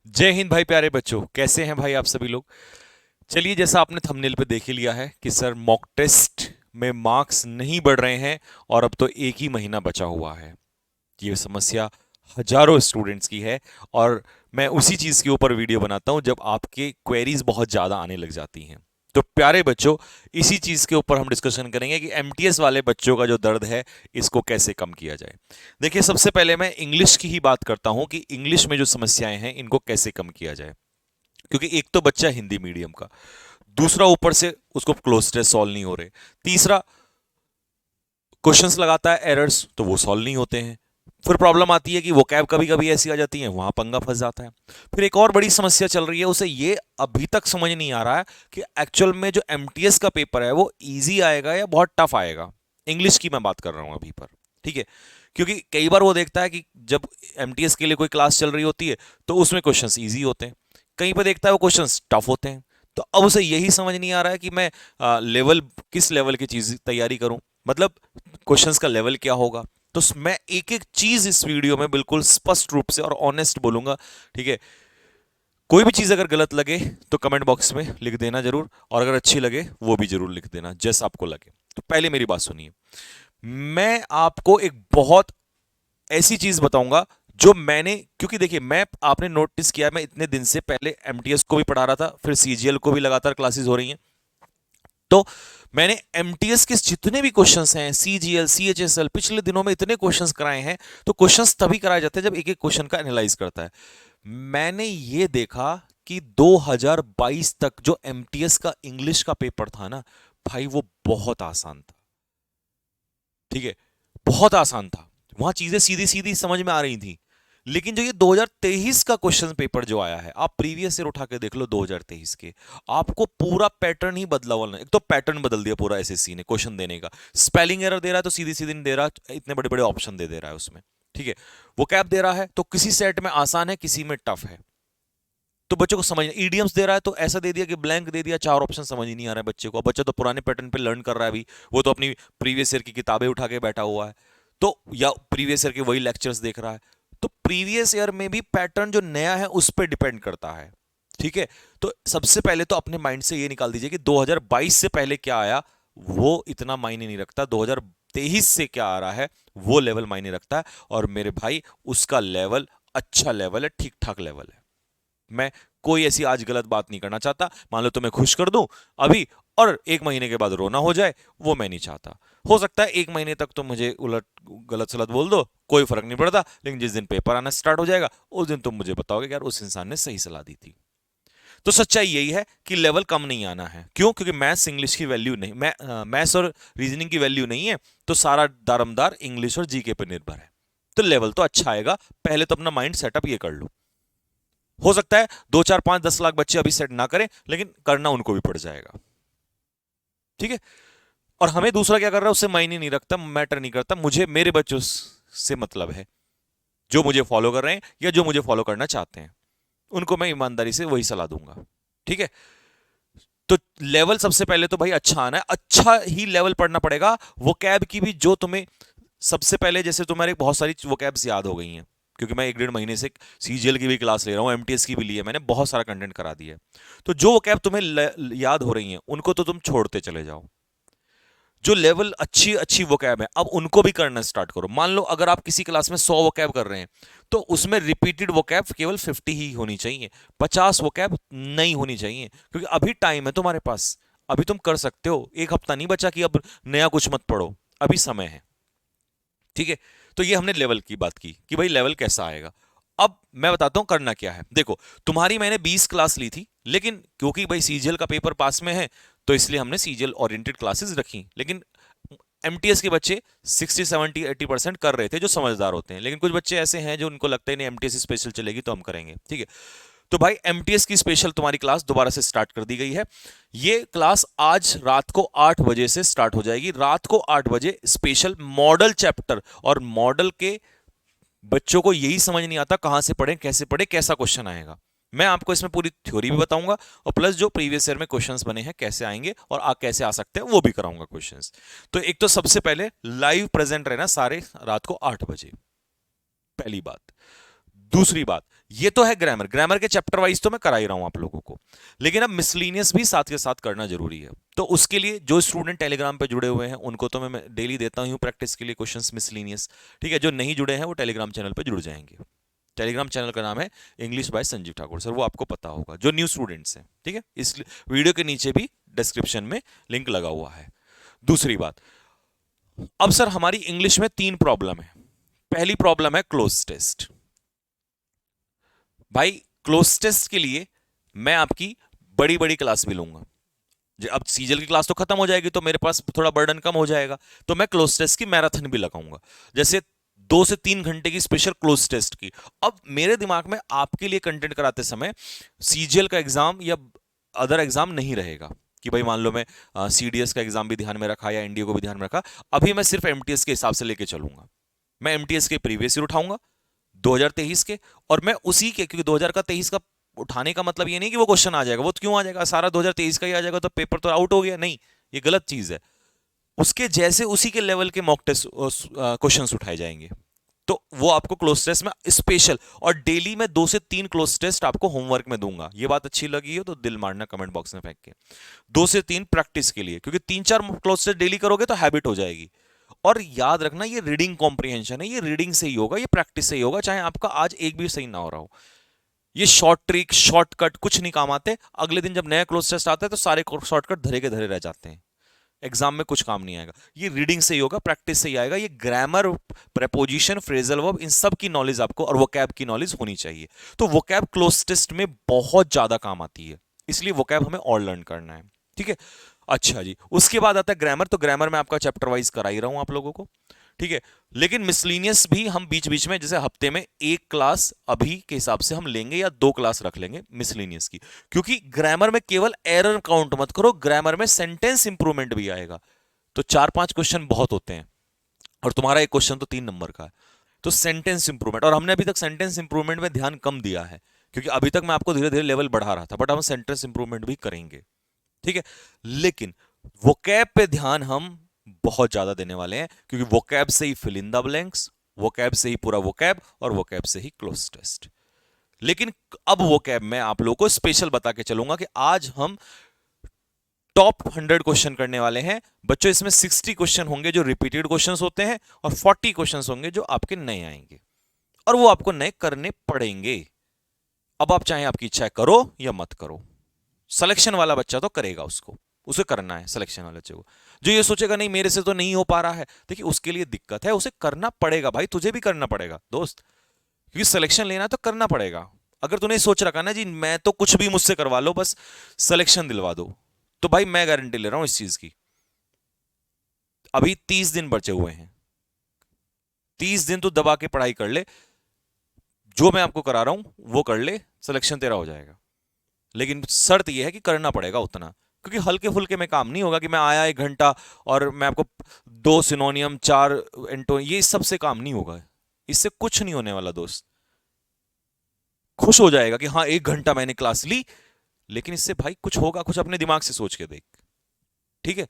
जय हिंद भाई, प्यारे बच्चों, कैसे हैं भाई आप सभी लोग। चलिए, जैसा आपने थंबनेल पे देख ही लिया है कि सर मॉक टेस्ट में मार्क्स नहीं बढ़ रहे हैं और अब तो एक ही महीना बचा हुआ है। ये समस्या हजारों स्टूडेंट्स की है और मैं उसी चीज के ऊपर वीडियो बनाता हूं जब आपके क्वेरीज बहुत ज्यादा आने लग जाती हैं। तो प्यारे बच्चों, इसी चीज के ऊपर हम डिस्कशन करेंगे कि एमटीएस वाले बच्चों का जो दर्द है इसको कैसे कम किया जाए। देखिए, सबसे पहले मैं इंग्लिश की ही बात करता हूं कि इंग्लिश में जो समस्याएं हैं इनको कैसे कम किया जाए। क्योंकि एक तो बच्चा हिंदी मीडियम का, दूसरा ऊपर से उसको क्लोज टेस्ट सॉल्व नहीं हो रहे, तीसरा क्वेश्चंस लगाता है एरर्स तो वो सॉल्व नहीं होते हैं। फिर प्रॉब्लम आती है कि वो कैब कभी कभी ऐसी आ जाती है, वहां पंगा फंस जाता है। फिर एक और बड़ी समस्या चल रही है, उसे ये अभी तक समझ नहीं आ रहा है कि एक्चुअल में जो एमटीएस का पेपर है वो इजी आएगा या बहुत टफ आएगा। इंग्लिश की मैं बात कर रहा हूं अभी पर, ठीक है। क्योंकि कई बार वो देखता है कि जब एमटीएस के लिए कोई क्लास चल रही होती है तो उसमें क्वेश्चंस इजी होते हैं, कहीं पर देखता है वो क्वेश्चंस टफ होते हैं। तो अब उसे यही समझ नहीं आ रहा है कि मैं लेवल किस लेवल की चीज तैयारी करूं, मतलब क्वेश्चंस का लेवल क्या होगा। तो मैं एक एक चीज इस वीडियो में बिल्कुल स्पष्ट रूप से और ऑनेस्ट बोलूंगा, ठीक है। कोई भी चीज अगर गलत लगे तो कमेंट बॉक्स में लिख देना जरूर, और अगर अच्छी लगे वो भी जरूर लिख देना जैसा आपको लगे। तो पहले मेरी बात सुनिए, मैं आपको एक बहुत ऐसी चीज बताऊंगा जो मैंने, क्योंकि देखिए मैं, आपने नोटिस किया मैं इतने दिन से पहले एमटीएस को भी पढ़ा रहा था, फिर सीजीएल को भी लगातार क्लासेस हो रही हैं। तो मैंने एमटीएस के जितने भी क्वेश्चंस हैं, सीजीएल सीएचएसएल, पिछले दिनों में इतने क्वेश्चंस कराए हैं। तो क्वेश्चंस तभी कराए जाते हैं जब एक एक क्वेश्चन का एनालाइज करता है। मैंने ये देखा कि 2022 तक जो एमटीएस का इंग्लिश का पेपर था ना भाई, वो बहुत आसान था, ठीक है। बहुत आसान था, वहां चीजें सीधी सीधी समझ में आ रही थी। लेकिन जो ये 2023 का क्वेश्चन पेपर जो आया है, आप प्रीवियस ईयर उठा के देख लो 2023 के, आपको पूरा पैटर्न ही बदला हुआ। एक तो पैटर्न बदल दिया पूरा एसएससी ने क्वेश्चन देने का। स्पेलिंग एरर दे रहा है तो सीधी सीधी नहीं दे रहा, इतने बड़े बड़े ऑप्शन दे दे रहा है उसमें, ठीक है। वो कैप दे रहा है तो किसी सेट में आसान है, किसी में टफ है। तो बच्चों को समझ, ईडियम्स दे रहा है तो ऐसा दे दिया कि ब्लैंक दे दिया, चार ऑप्शन समझ ही नहीं आ रहा है बच्चे को। अब बच्चा तो पुराने पैटर्न पे लर्न कर रहा है अभी, वो तो अपनी प्रीवियस ईयर की किताबें उठा के बैठा हुआ है, तो या प्रीवियस ईयर के वही लेक्चर्स देख रहा है। तो प्रीवियस ईयर में भी पैटर्न जो नया है उस पर डिपेंड करता है, ठीक है। तो सबसे पहले तो अपने माइंड से ये निकाल दीजिए कि 2022 से पहले क्या आया वो इतना मायने नहीं रखता, 2023 से क्या आ रहा है वो लेवल मायने रखता है। और मेरे भाई, उसका लेवल अच्छा लेवल है, ठीक ठाक लेवल है। मैं कोई ऐसी आज गलत बात नहीं करना चाहता, मान लो तुम्हें खुश कर दूं अभी और एक महीने के बाद रोना हो जाए, वो मैं नहीं चाहता। हो सकता है एक महीने तक तो मुझे उलट गलत सलत बोल दो, कोई फर्क नहीं पड़ता, लेकिन जिस दिन पेपर आना स्टार्ट हो जाएगा उस दिन तुम मुझे बताओगे कि यार उस इंसान ने सही सलाह दी थी। तो सच्चाई यही है कि लेवल कम नहीं आना है। क्यों? क्योंकि मैथ्स इंग्लिश की वैल्यू नहीं, मैथ्स और रीजनिंग की वैल्यू नहीं है, तो सारा दारमदार इंग्लिश और जीके पर निर्भर है। तो लेवल तो अच्छा आएगा, पहले तो अपना माइंड सेटअप ये कर लो। हो सकता है 2 4 5 10 लाख बच्चे अभी सेट ना करें, लेकिन करना उनको भी पड़ जाएगा, ठीक है। और हमें दूसरा क्या कर रहा है उससे मायने नहीं रखता, मैटर नहीं करता, मुझे मेरे बच्चों से मतलब है, जो मुझे फॉलो कर रहे हैं या जो मुझे फॉलो करना चाहते हैं उनको मैं ईमानदारी से वही सलाह दूंगा, ठीक है। तो लेवल सबसे पहले तो भाई अच्छा आना है, अच्छा ही लेवल पढ़ना पड़ेगा। वो कैब की भी जो तुम्हें सबसे पहले, जैसे तुम्हारे बहुत सारी वो कैब्स याद हो गई हैं, क्योंकि मैं 1 1.5 महीने से सीजीएल की भी क्लास ले रहा हूँ, एमटीएस की भी ली है मैंने, बहुत सारा कंटेंट करा दिया है। तो जो वो कैब तुम्हें याद हो रही हैं उनको तो तुम छोड़ते चले जाओ। जो लेवल अच्छी अच्छी वोकैब है अब उनको भी करना स्टार्ट करो। मान लो अगर आप किसी क्लास में 100 वोकैब कर रहे हैं तो उसमें रिपीटेड वोकैब केवल 50 ही होनी चाहिए, 50 वोकैब नहीं होनी चाहिए, क्योंकि अभी टाइम है तुम्हारे पास, अभी तुम कर सकते हो। एक हफ्ता नहीं बचा कि अब नया कुछ मत पढ़ो, अभी समय है, ठीक है। तो ये हमने लेवल की बात की कि भाई लेवल कैसा आएगा। अब मैं बताता हूं करना क्या है। देखो, तुम्हारी मैंने 20 क्लास ली थी, लेकिन क्योंकि भाई सीजीएल का पेपर पास में है तो इसलिए हमने सीजीएल ओरिएंटेड क्लासेस रखी। लेकिन एमटीएस के बच्चे 60 70 80% कर रहे थे जो समझदार होते हैं, लेकिन कुछ बच्चे ऐसे हैं जो उनको लगता है नहीं एमटीएस स्पेशल चलेगी तो हम करेंगे, ठीक है। तो भाई एमटीएस की स्पेशल तुम्हारी क्लास दोबारा से स्टार्ट कर दी गई है। ये क्लास आज रात को 8 बजे से स्टार्ट हो जाएगी। रात को 8 बजे स्पेशल मॉडल चैप्टर, और मॉडल के बच्चों को यही समझ नहीं आता कहां से पढ़ें, कैसे पढ़ें, कैसा क्वेश्चन आएगा। मैं आपको इसमें पूरी थ्योरी भी बताऊंगा और प्लस जो प्रीवियस ईयर में क्वेश्चंस बने हैं कैसे आएंगे और कैसे आ सकते हैं वो भी कराऊंगा क्वेश्चंस। तो एक तो सबसे पहले लाइव प्रेजेंट रहना सारे रात को 8 बजे, पहली बात। दूसरी बात, ये तो है ग्रामर, ग्रामर के चैप्टर वाइज तो मैं करा ही रहा हूं आप लोगों को, लेकिन अब मिसलीनियस भी साथ के साथ करना जरूरी है। तो उसके लिए जो स्टूडेंट टेलीग्राम पे जुड़े हुए हैं उनको तो मैं डेली देता हूं प्रैक्टिस के लिए क्वेश्चंस मिसलीनियस। ठीक है, जो नहीं जुड़े हैं वो टेलीग्राम चैनल पे जुड़ जाएंगे। टेलीग्राम चैनल का नाम है English by Sanjeev Thakur sir, वो आपको पता होगा जो न्यू स्टूडेंट्स हैं। ठीक है, इस वीडियो के नीचे भी डिस्क्रिप्शन में लिंक लगा हुआ है। दूसरी बात, अब सर हमारी इंग्लिश में 3 प्रॉब्लम है। पहली प्रॉब्लम है क्लोज टेस्ट। भाई क्लोज टेस्ट के लिए मैं आपकी बड़ी बड़ी क्लास भी लूंगा। अब सीजल की क्लास तो खत्म हो जाएगी तो मेरे पास थोड़ा बर्डन कम हो जाएगा, तो मैं क्लोज टेस्ट की मैराथन भी लगाऊंगा, जैसे 2 से 3 घंटे की स्पेशल क्लोज टेस्ट की। अब मेरे दिमाग में आपके लिए कंटेंट कराते समय सीजीएल का एग्जाम या अदर एग्जाम नहीं रहेगा कि भाई मान लो मैं सीडीएस का एग्जाम भी ध्यान में रखा या एनडीए को भी ध्यान में रखा। अभी मैं सिर्फ एमटीएस के हिसाब से लेके चलूंगा। मैं एमटीएस के प्रीवियस ईयर उठाऊंगा 2023 के, और मैं उसी के, क्योंकि 2023 का उठाने का मतलब ये नहीं कि वो क्वेश्चन आ जाएगा, वो तो क्यों आ जाएगा, सारा 2023 का ही आ जाएगा तो पेपर तो आउट हो गया, नहीं, ये गलत चीज है। उसके जैसे उसी के लेवल के मॉक टेस्ट क्वेश्चंस उठाए जाएंगे, तो वो आपको क्लोज टेस्ट में स्पेशल, और डेली में 2 से 3 क्लोज टेस्ट आपको होमवर्क में दूंगा। ये बात अच्छी लगी हो तो दिल मारना कमेंट बॉक्स में फेंक के। 2 से 3 प्रैक्टिस के लिए, क्योंकि 3-4 क्लोज टेस्ट डेली करोगे तो हैबिट हो जाएगी। और याद रखना ये रीडिंग कॉम्प्रिहेंशन है, ये रीडिंग से ही होगा, ये प्रैक्टिस से ही होगा, चाहे आपका आज एक भी सही ना हो रहा हो। ये शॉर्ट ट्रिक शॉर्टकट कुछ नहीं काम आते। अगले दिन जब नया क्लोज टेस्ट आता है तो सारे शॉर्टकट धरे के धरे रह जाते हैं, एग्जाम में कुछ काम नहीं आएगा। ये रीडिंग से ही होगा, प्रैक्टिस से ही आएगा। ये ग्रामर, प्रेपोजिशन, फ्रेजल वर्ब, इन सब की नॉलेज आपको, और वोकैब की नॉलेज होनी चाहिए। तो वोकैब क्लोज टेस्ट में बहुत ज्यादा काम आती है, इसलिए वोकैब हमें और लर्न करना है। ठीक है, अच्छा जी, उसके बाद आता है ग्रामर। तो ग्रामर में आपका चैप्टर वाइज करा ही रहा हूं आप लोगों को। ठीक है, लेकिन मिसलीनियस भी हम बीच बीच में, जैसे हफ्ते में 1 क्लास अभी के हिसाब से हम लेंगे या 2 क्लास रख लेंगे मिसलीनियस की, क्योंकि ग्रामर में केवल एरर काउंट मत करो, ग्रामर में सेंटेंस इंप्रूवमेंट भी आएगा। तो 4-5 क्वेश्चन बहुत होते हैं, और तुम्हारा एक क्वेश्चन तो 3 नंबर का है। तो सेंटेंस इंप्रूवमेंट, और हमने अभी तक सेंटेंस इंप्रूवमेंट में ध्यान कम दिया है, क्योंकि अभी तक मैं आपको धीरे धीरे लेवल बढ़ा रहा था, बट हम सेंटेंस इंप्रूवमेंट भी करेंगे। ठीक है, लेकिन वोकैब पे ध्यान हम बहुत ज्यादा देने वाले हैं, क्योंकि वोकैब से ही fill in the blanks, vocab से ही पूरा वोकैब, और वोकैब से ही क्लोज टेस्ट। लेकिन अब वोकैब में आप लोगों को स्पेशल बता के चलूंगा कि आज हम टॉप 100 क्वेश्चन करने वाले हैं बच्चों। इसमें 60 क्वेश्चन होंगे जो रिपीटेड क्वेश्चंस होते हैं, और 40 क्वेश्चंस होंगे जो आपके नए आएंगे, और वो आपको नए करने पड़ेंगे। अब आप चाहे आपकी इच्छा करो या मत करो, सिलेक्शन वाला बच्चा तो करेगा, उसको उसे करना है। सिलेक्शन वाले बच्चे को, जो ये सोचेगा नहीं मेरे से तो नहीं हो पा रहा है, देखिए उसके लिए दिक्कत है, उसे करना पड़ेगा भाई, तुझे भी करना पड़ेगा दोस्त, क्योंकि सिलेक्शन लेना तो करना पड़ेगा। अगर तूने सोच रखा ना जी मैं तो कुछ भी मुझसे करवा लो बस सिलेक्शन दिलवा दो, तो भाई मैं गारंटी ले रहा हूं इस चीज की, अभी 30 दिन बचे हुए हैं, 30 दिन तो दबा के पढ़ाई कर ले, जो मैं आपको करा रहा हूं वो कर ले, सिलेक्शन तेरा हो जाएगा। लेकिन शर्त यह है कि करना पड़ेगा उतना, क्योंकि हल्के फुल्के में काम नहीं होगा कि मैं आया 1 घंटा और मैं आपको 2 सिनोनियम 4 एंटो, ये सबसे काम नहीं होगा, इससे कुछ नहीं होने वाला दोस्त। खुश हो जाएगा कि हाँ 1 घंटा मैंने क्लास ली, लेकिन इससे भाई कुछ होगा, कुछ अपने दिमाग से सोच के देख। ठीक है,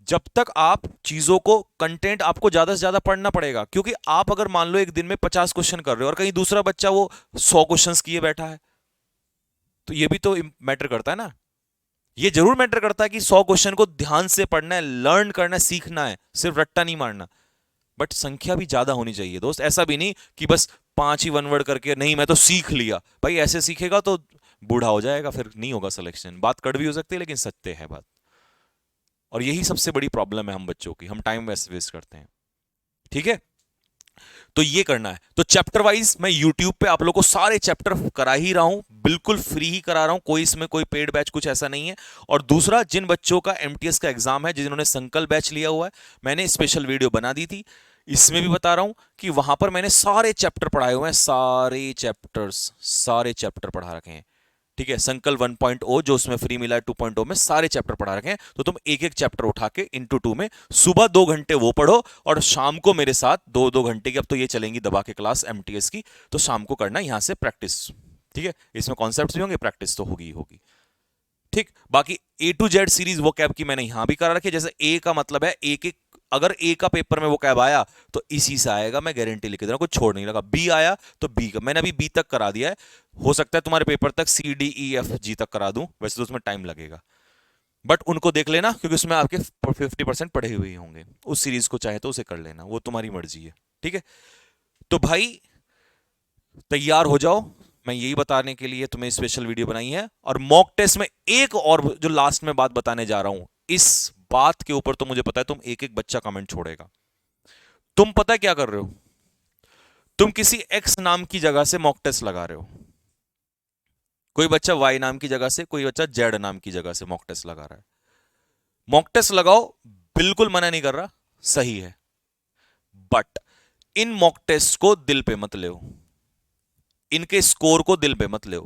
जब तक आप चीजों को, कंटेंट आपको ज्यादा से ज्यादा पढ़ना पड़ेगा, क्योंकि आप अगर मान लो एक दिन में 50 क्वेश्चन कर रहे हो और कहीं दूसरा बच्चा वो 100 क्वेश्चंस किए बैठा है, तो ये भी तो मैटर करता है ना। ये जरूर मैटर करता है कि 100 क्वेश्चन को ध्यान से पढ़ना है, लर्न करना है, सीखना है, सिर्फ रट्टा नहीं मारना, बट संख्या भी ज्यादा होनी चाहिए दोस्त। ऐसा भी नहीं कि बस 5 ही वन वर्ड करके नहीं मैं तो सीख लिया, भाई ऐसे सीखेगा तो बूढ़ा हो जाएगा, फिर नहीं होगा सिलेक्शन। बात कड़वी हो सकती है लेकिन सत्य है बात, और यही सबसे बड़ी प्रॉब्लम है हम बच्चों की, हम टाइम वेस्ट करते हैं। ठीक है, तो ये करना है। तो चैप्टर वाइज मैं यूट्यूब पे आप लोग को सारे चैप्टर करा ही रहा हूं, बिल्कुल फ्री ही करा रहा हूं, कोई इसमें कोई पेड बैच कुछ ऐसा नहीं है। और दूसरा, जिन बच्चों का एमटीएस का एग्जाम है, जिन्होंने संकल्प बैच लिया हुआ है, मैंने स्पेशल वीडियो बना दी थी, इसमें भी बता रहा हूं कि वहां पर मैंने सारे चैप्टर पढ़ाए हुए हैं, सारे चैप्टर पढ़ा रखे हैं। ठीक है, संकल्प 1.0 जो उसमें फ्री मिला है, 2.0 में सारे चैप्टर पढ़ा रखे हैं। तो तुम एक एक चैप्टर उठा के इंटू 2 में सुबह 2 घंटे वो पढ़ो, और शाम को मेरे साथ 2-2 घंटे की, अब तो ये चलेंगी दबा के क्लास एमटीएस की, तो शाम को करना यहां से प्रैक्टिस। ठीक है, इसमें कॉन्सेप्ट्स भी होंगे, प्रैक्टिस तो होगी ही होगी। ठीक, बाकी A to Z सीरीज वो कैब की मैंने यहां भी करा रखी है। जैसे ए का मतलब है एक एक अगर ए का पेपर में वो कैब आया तो इसी से आएगा, मैं गारंटी लिख दे रहा हूं, कुछ छोड़ नहीं लगा। बी आया तो बी का, मैंने अभी बी तक करा दिया है, हो सकता है तुम्हारे पेपर तक C D E F G तक करा दूं, वैसे तो उसमें टाइम लगेगा, बट उनको देख लेना क्योंकि उसमें आपके 50% पढ़े हुए होंगे। उस सीरीज को चाहे तो उसे कर लेना, वो तुम्हारी मर्जी है, ठीक है। तो भाई तैयार हो जाओ, मैं यही बताने के लिए तुम्हें स्पेशल वीडियो बनाई है। और मॉक टेस्ट में एक और जो लास्ट में बात बताने जा रहा हूं, इस बात के ऊपर तो मुझे पता है तुम एक एक बच्चा कमेंट छोड़ेगा। तुम पता है क्या कर रहे हो, तुम किसी एक्स नाम की जगह से मॉक टेस्ट लगा रहे हो, कोई बच्चा वाई नाम की जगह से, कोई बच्चा जेड नाम की जगह से मॉक टेस्ट लगा रहा है। मॉक टेस्ट लगाओ, बिल्कुल मना नहीं कर रहा, सही है, बट इन मॉक टेस्ट को दिल पे मत ले, इनके स्कोर को दिल पे मत ले।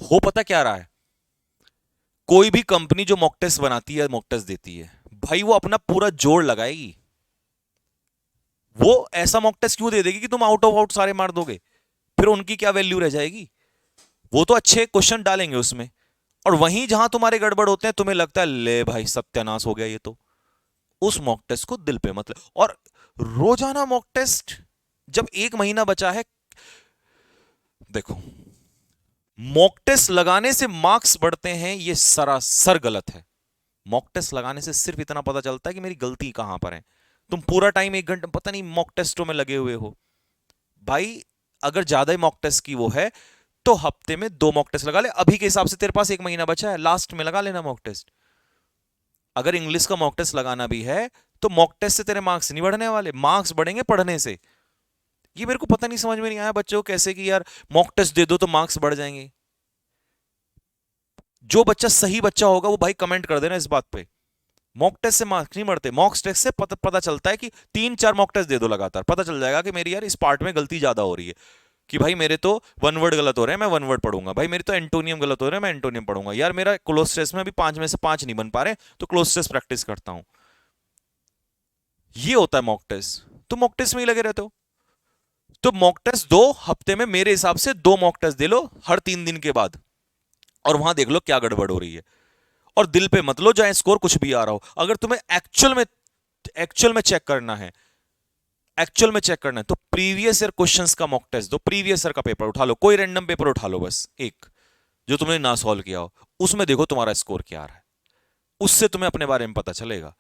हो पता क्या रहा है, कोई भी कंपनी जो मॉक टेस्ट बनाती है, मॉक टेस्ट देती है, भाई वो अपना पूरा जोर लगाएगी। वो ऐसा मॉक टेस्ट क्यों दे देगी कि तुम आउट ऑफ आउट सारे मार दोगे, फिर उनकी क्या वैल्यू रह जाएगी। वो तो अच्छे क्वेश्चन डालेंगे उसमें, और वहीं जहां तुम्हारे गड़बड़ होते हैं तुम्हें लगता है ले भाई सत्यानाश हो गया ये तो, उस मॉक टेस्ट को दिल पे मत ले। और रोजाना मॉक टेस्ट, जब एक महीना बचा है, देखो मॉक टेस्ट लगाने से मार्क्स बढ़ते हैं, ये सरासर गलत है। मॉक टेस्ट लगाने से सिर्फ इतना पता चलता है कि मेरी गलती कहां पर है। तुम पूरा टाइम 1 घंटा पता नहीं मॉक टेस्टों में लगे हुए हो। भाई अगर ज्यादा ही मॉक टेस्ट की वो है तो हफ्ते में 2 मॉक टेस्ट लगा ले। अभी के हिसाब से तेरे पास 1 महीना बचा है, लास्ट में लगा लेना मॉक टेस्ट। अगर इंग्लिश का मॉक टेस्ट लगाना भी है तो मॉक टेस्ट से तेरे मार्क्स नहीं बढ़ने वाले, मार्क्स बढ़ेंगे पढ़ने से। ये मेरे को पता नहीं, समझ में नहीं आया बच्चों को कैसे कि यार मॉक टेस्ट दे दो तो मार्क्स बढ़ जाएंगे। जो बच्चा सही बच्चा होगा वो भाई कमेंट कर देना इस बात पे। मॉक टेस्ट से मार्क्स नहीं बढ़ते, मॉक टेस्ट से पता चलता है कि 3-4 मॉक टेस्ट दे दो लगातार, पता चल जाएगा कि मेरी यार इस पार्ट में गलती ज्यादा हो रही है, कि भाई मेरे तो 1 वर्ड गलत हो रहे हैं, मैं 1 वर्ड पढ़ूंगा, भाई मेरे तो एंटोनियम गलत हो रहे हैं, मैं एंटोनियम पढ़ूंगा, यार मेरा क्लोज टेस्ट में अभी 5 में से 5 नहीं बन पा रहे, तो क्लोज टेस्ट प्रैक्टिस करता हूं। ये होता है मॉक टेस्ट। तो मॉक टेस्ट में ही लगे रहते हो, तो मॉक टेस्ट 2 हफ्ते में मेरे हिसाब से 2 मॉक टेस्ट दे लो हर 3 दिन के बाद, और वहां देख लो क्या गड़बड़ हो रही है। और दिल पे मत लो चाहे स्कोर कुछ भी आ रहा हो। अगर तुम्हें एक्चुअल में चेक करना है, एक्चुअल में चेक करना है तो प्रीवियस ईयर क्वेश्चंस का मॉक टेस्ट दो, प्रीवियस ईयर का पेपर उठा लो, कोई रैंडम पेपर उठा लो, बस एक जो तुमने ना सॉल्व किया हो, उसमें देखो तुम्हारा स्कोर क्या आ रहा है, उससे तुम्हें अपने बारे में पता चलेगा।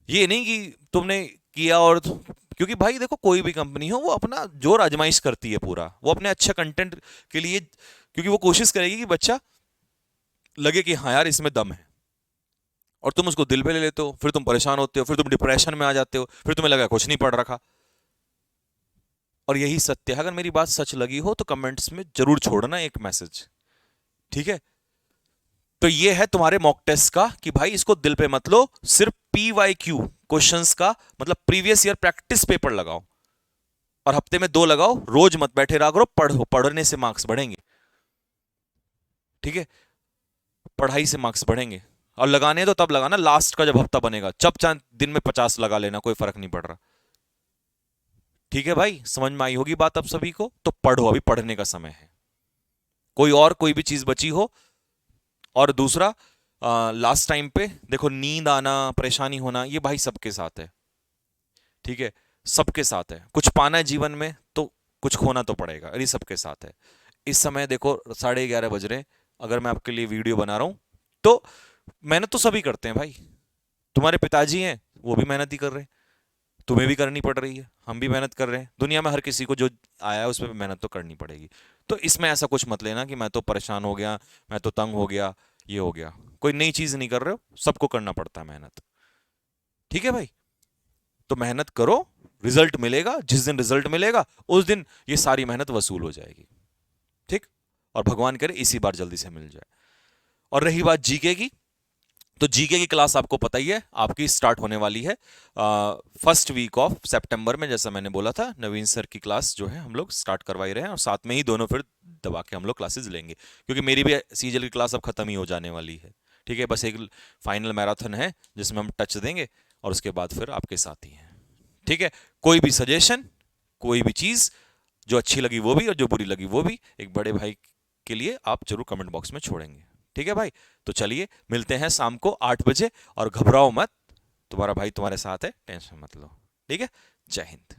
ये नहीं कि तुमने किया और क्योंकि भाई देखो कोई भी कंपनी हो वो अपना जोर आजमाइश करती है पूरा, वो अपने अच्छे कंटेंट के लिए, क्योंकि वो कोशिश करेगी कि बच्चा लगे कि हाँ यार इसमें दम है, और तुम उसको दिल पे ले लेते हो, फिर तुम परेशान होते हो, फिर तुम डिप्रेशन में आ जाते हो, फिर तुम्हें लगा कुछ नहीं पढ़ रखा। और यही सत्य है। अगर मेरी बात सच लगी हो तो कमेंट्स में जरूर छोड़ना एक मैसेज, ठीक है। तो ये है तुम्हारे मॉक टेस्ट का कि भाई इसको दिल पे मत लो, सिर्फ PYQ क्वेश्चंस का मतलब प्रीवियस ईयर प्रैक्टिस पेपर लगाओ, और हफ्ते में 2 लगाओ, रोज मत बैठे रहा करो, पढ़ो, पढ़ने से मार्क्स बढ़ेंगे, ठीक है, पढ़ाई से मार्क्स बढ़ेंगे। और लगाने तो तब लगाना लास्ट का जब हफ्ता बनेगा, जब चाहे दिन में 50 लगा लेना, कोई फर्क नहीं पड़ रहा, ठीक है भाई। समझ में आई होगी बात अब सभी को। तो पढ़ो, अभी पढ़ने का समय है। कोई भी चीज बची हो। और दूसरा, लास्ट टाइम पे देखो, नींद आना, परेशानी होना, ये भाई सबके साथ है, ठीक है, सबके साथ है। कुछ पाना है जीवन में तो कुछ खोना तो पड़ेगा, ये सबके साथ है। इस समय देखो 11:30 बज रहे हैं, अगर मैं आपके लिए वीडियो बना रहा हूं तो मेहनत तो सभी करते हैं भाई। तुम्हारे पिताजी हैं वो भी मेहनत ही कर रहे हैं, तुम्हें भी करनी पड़ रही है, हम भी मेहनत कर रहे हैं, दुनिया में हर किसी को जो आया है उसमें मेहनत तो करनी पड़ेगी। तो इसमें ऐसा कुछ मत लेना कि मैं तो परेशान हो गया, मैं तो तंग हो गया, ये हो गया। कोई नई चीज नहीं कर रहे हो, सबको करना पड़ता है मेहनत, ठीक है भाई। तो मेहनत करो, रिजल्ट मिलेगा, जिस दिन रिजल्ट मिलेगा उस दिन ये सारी मेहनत वसूल हो जाएगी, ठीक। और भगवान करे इसी बार जल्दी से मिल जाए। और रही बात जीके की, तो जीके की क्लास आपको पता ही है आपकी स्टार्ट होने वाली है फर्स्ट वीक ऑफ सितंबर में। जैसा मैंने बोला था, नवीन सर की क्लास जो है हम लोग स्टार्ट करवा ही रहे हैं, और साथ में ही दोनों फिर दबा के हम लोग क्लासेस लेंगे, क्योंकि मेरी भी सीजीएल की क्लास अब खत्म ही हो जाने वाली है, ठीक है। बस एक फाइनल मैराथन है जिसमें हम टच देंगे, और उसके बाद फिर आपके साथ ही हैं, ठीक है। कोई भी सजेशन, कोई भी चीज जो अच्छी लगी वो भी, और जो बुरी लगी वो भी, एक बड़े भाई के लिए आप जरूर कमेंट बॉक्स में छोड़ेंगे, ठीक है भाई। तो चलिए मिलते हैं शाम को 8 बजे, और घबराओ मत, तुम्हारा भाई तुम्हारे साथ है, टेंशन मत लो। ठीक है, जय हिंद।